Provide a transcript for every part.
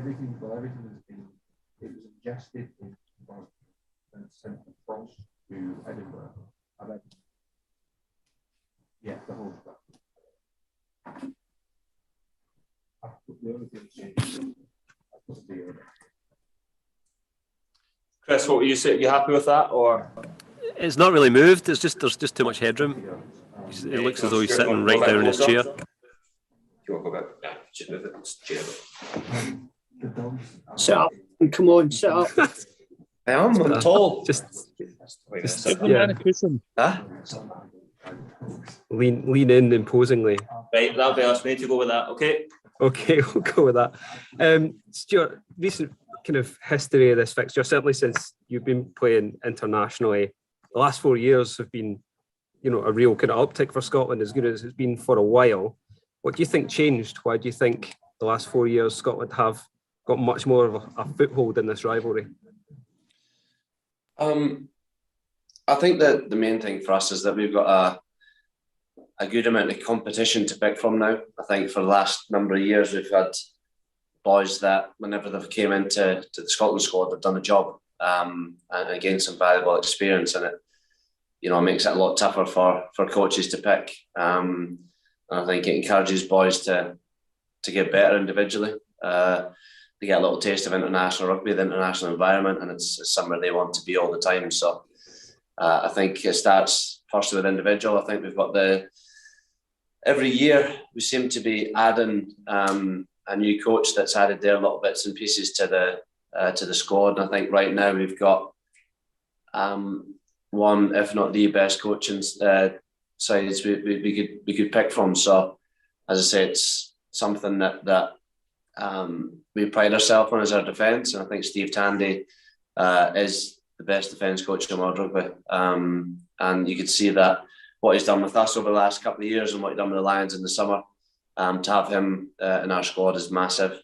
everything has been, it was ingested in and sent across to Edinburgh. And then, the whole stuff. The only thing changed, I put the Chris, what were you saying? You happy with that, or? It's not really moved. There's just too much headroom. It looks as though he's sitting right down in his chair. Do you want to go back? Yeah, just move it. Chair. Sit up. Come on, sit up. I'm tall. Just give the man a cushion. Huh? Lean in imposingly. Right, that'll be us. We need to go with that, okay? Okay, we'll go with that. Stuart, recent kind of history of this fixture, certainly since you've been playing internationally, the last 4 years have been, a real kind of uptick for Scotland, as good as it's been for a while. What do you think changed? Why do you think the last 4 years Scotland have got much more of a foothold in this rivalry? I think that the main thing for us is that we've got a good amount of competition to pick from now. I think for the last number of years we've had boys that whenever they've came into the Scotland squad, they've done a job and gained some valuable experience, and it makes it a lot tougher for coaches to pick. And I think it encourages boys to get better individually. They get a little taste of international rugby, the international environment, and it's somewhere they want to be all the time. So I think it starts firstly with individual. I think we've got every year we seem to be adding a new coach that's added their little bits and pieces to the squad. And I think right now we've got one, if not the best coaching sides we could pick from. So as I say, it's something that we pride ourselves on as our defence, and I think Steve Tandy is the best defence coach in world rugby. And you could see that what he's done with us over the last couple of years and what he's done with the Lions in the summer. To have him in our squad is massive.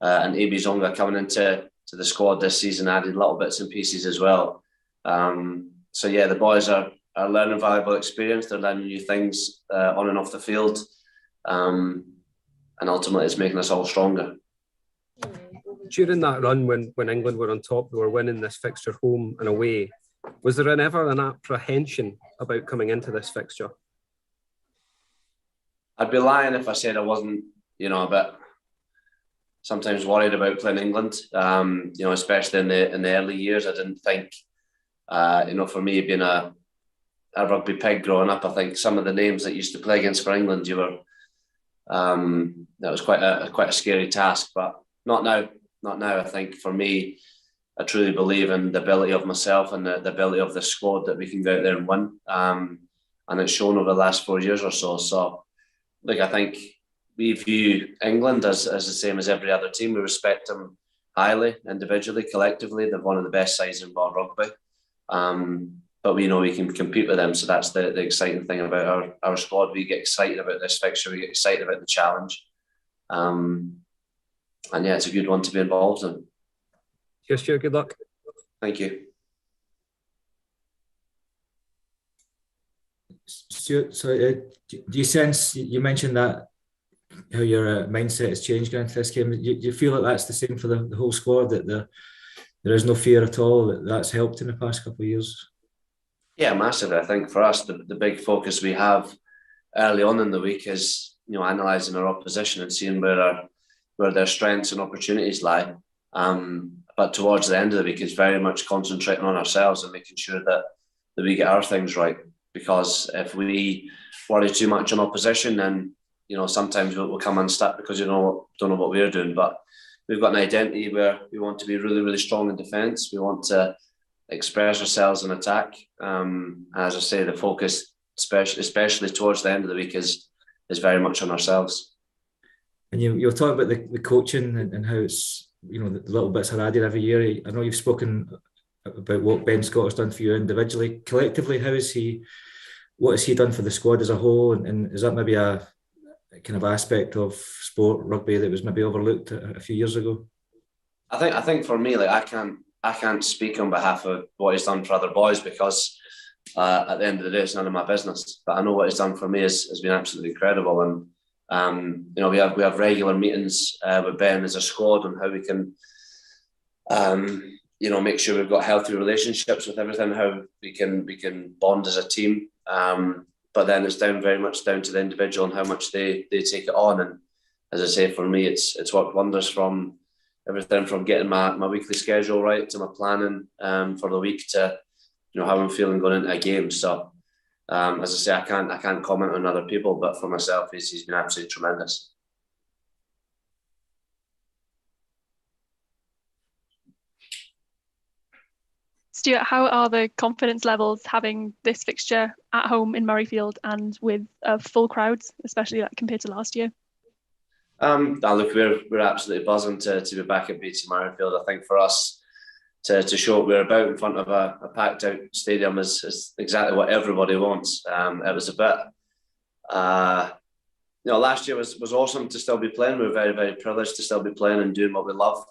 And Abi Zonga coming into the squad this season added little bits and pieces as well. So yeah, the boys are learning valuable experience. They're learning new things on and off the field. And ultimately it's making us all stronger. During that run when England were on top, they were winning this fixture home and away. Was there ever an apprehension about coming into this fixture? I'd be lying if I said I wasn't, a bit sometimes worried about playing England. Especially in the early years. I didn't think, for me being a rugby pig growing up, I think some of the names that used to play against for England, that was quite a scary task, but not now. Not now. I think for me, I truly believe in the ability of myself and the ability of the squad that we can go out there and win. And it's shown over the last 4 years or so. So, I think we view England as the same as every other team. We respect them highly, individually, collectively. They're one of the best sides in world rugby. But we know we can compete with them. So that's the exciting thing about our squad. We get excited about this fixture. We get excited about the challenge. And yeah, it's a good one to be involved in. Cheers, Stuart. Good luck. Thank you. Stuart, so do you sense, you mentioned that how your mindset has changed going into this game. Do you feel like that's the same for the whole squad, that there is no fear at all, that's helped in the past couple of years? Yeah, massively. I think for us, the big focus we have early on in the week is, analysing our opposition and seeing where their strengths and opportunities lie. But towards the end of the week, it's very much concentrating on ourselves and making sure that we get our things right. Because if we worry too much on opposition, then sometimes we'll come unstuck because don't know what we're doing. But we've got an identity where we want to be really, really strong in defence. We want to express ourselves in attack. As I say, the focus, especially towards the end of the week, is very much on ourselves. And you're talking about the coaching and how it's, the little bits are added every year. I know you've spoken about what Ben Scott has done for you individually. Collectively, what has he done for the squad as a whole? And is that maybe a kind of aspect of sport, rugby, that was maybe overlooked a few years ago? I think for me, I can't speak on behalf of what he's done for other boys, because at the end of the day, it's none of my business. But I know what he's done for me has been absolutely incredible. And We have regular meetings with Ben as a squad on how we can, make sure we've got healthy relationships with everything, how we can bond as a team. But then it's very much down to the individual and how much they take it on. And as I say, for me, it's worked wonders from everything from getting my weekly schedule right to my planning for the week to how I'm feeling going into a game. So as I say, I can't comment on other people, but for myself, he's been absolutely tremendous. Stuart, how are the confidence levels having this fixture at home in Murrayfield and with full crowds, especially compared to last year? Look, we're absolutely buzzing to be back at BT Murrayfield. I think for us to show what we're about in front of a packed out stadium is exactly what everybody wants. It was a bit, last year was awesome to still be playing. We were very, very privileged to still be playing and doing what we love.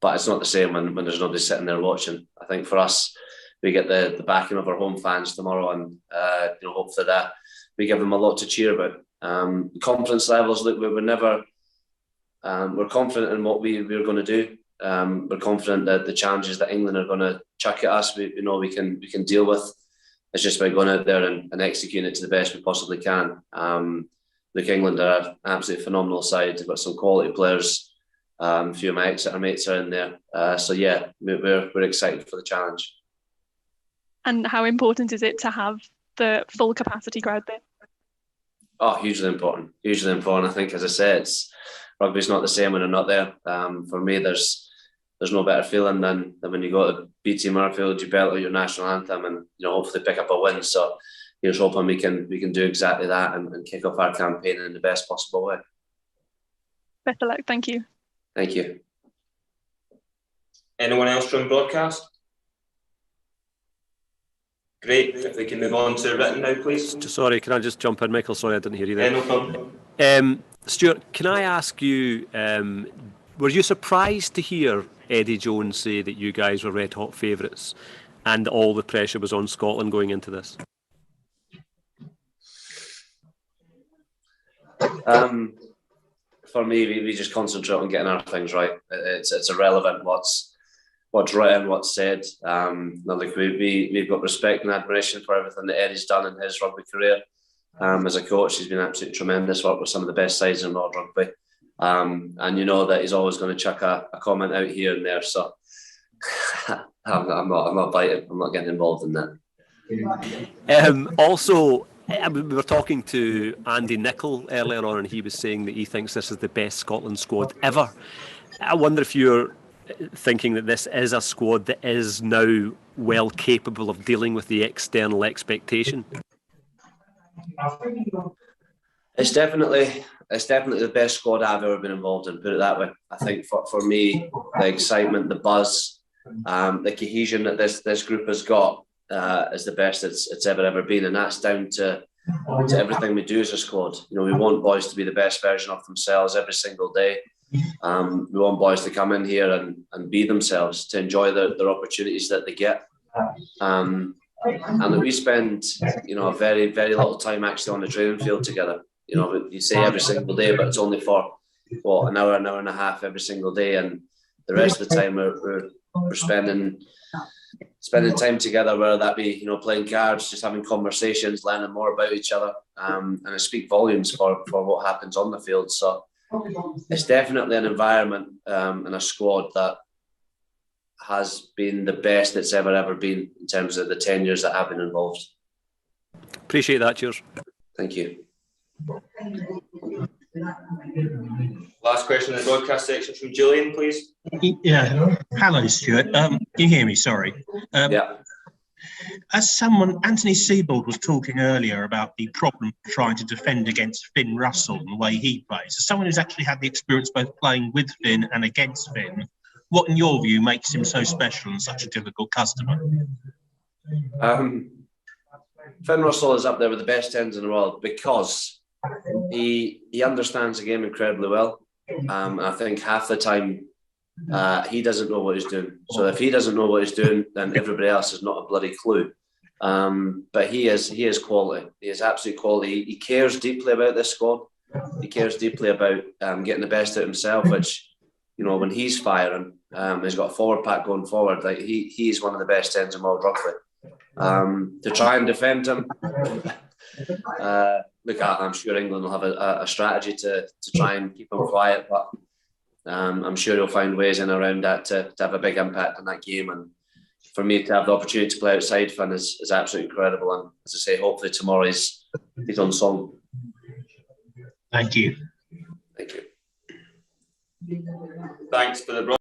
But it's not the same when there's nobody sitting there watching. I think for us, we get the backing of our home fans tomorrow, and hopefully that we give them a lot to cheer about. Confidence levels, look, we're confident in what we're going to do. We're confident that the challenges that England are going to chuck at us, we know we can deal with. It's just about going out there and executing it to the best we possibly can. Look, England are an absolutely phenomenal side. They've got some quality players. A few of my Exeter mates are in there. We're excited for the challenge. And how important is it to have the full capacity crowd there? Oh, hugely important. Hugely important. I think, as I said, rugby's not the same when they're not there. For me, there's no better feeling than when you go to BT Murrayfield, you belt out your national anthem, and hopefully pick up a win. So here's hoping we can do exactly that and kick off our campaign in the best possible way. Best of luck. Thank you. Thank you. Anyone else from broadcast? Great. If we can move on to written now, please. Sorry, can I just jump in, Michael? Sorry, I didn't hear you there. No problem. Stuart, can I ask you, were you surprised to hear Eddie Jones say that you guys were red hot favourites and all the pressure was on Scotland going into this? For me, we just concentrate on getting our things right. It's irrelevant what's written, what's said. We've got respect and admiration for everything that Eddie's done in his rugby career. As a coach, he's been absolutely tremendous. Worked with some of the best sides in world rugby, and you know that he's always going to chuck a comment out here and there. So I'm not biting. I'm not getting involved in that. Also, we were talking to Andy Nichol earlier on, and he was saying that he thinks this is the best Scotland squad ever. I wonder if you're thinking that this is a squad that is now well capable of dealing with the external expectation. It's definitely the best squad I've ever been involved in, put it that way. I think for me, the excitement, the buzz, the cohesion that this group has got is the best it's ever been, and that's down to everything we do as a squad. We want boys to be the best version of themselves every single day. We want boys to come in here and be themselves, to enjoy their opportunities that they get. And that we spend, a very, very little time actually on the training field together. You say every single day, but it's only for an hour and a half every single day, and the rest of the time we're spending time together, whether that be playing cards, just having conversations, learning more about each other, and it speaks volumes for what happens on the field. So it's definitely an environment and a squad that has been the best it's ever been in terms of the 10 years that I've been involved. Appreciate that. Cheers. Thank you. Last question in the broadcast section from Julian, please. Yeah. Hello, Stuart. Can you hear me? Sorry. Yeah. As Anthony Seibold was talking earlier about the problem of trying to defend against Finn Russell and the way he plays. As someone who's actually had the experience both playing with Finn and against Finn, what, in your view, makes him so special and such a difficult customer? Finn Russell is up there with the best 10s in the world because he understands the game incredibly well. I think half the time he doesn't know what he's doing. So if he doesn't know what he's doing, then everybody else has not a bloody clue. But he is quality. He is absolute quality. He cares deeply about this squad. he cares deeply about getting the best out of himself, which, you know, when he's firing, he's got a forward pack going forward. Like he's one of the best ends in world rugby. To try and defend him, look, I'm sure England will have a strategy to try and keep him quiet, but I'm sure he'll find ways in around that to have a big impact on that game. And for me to have the opportunity to play outside Finn is absolutely incredible. And as I say, hopefully tomorrow he's on song. Thank you. Thank you. Thanks for the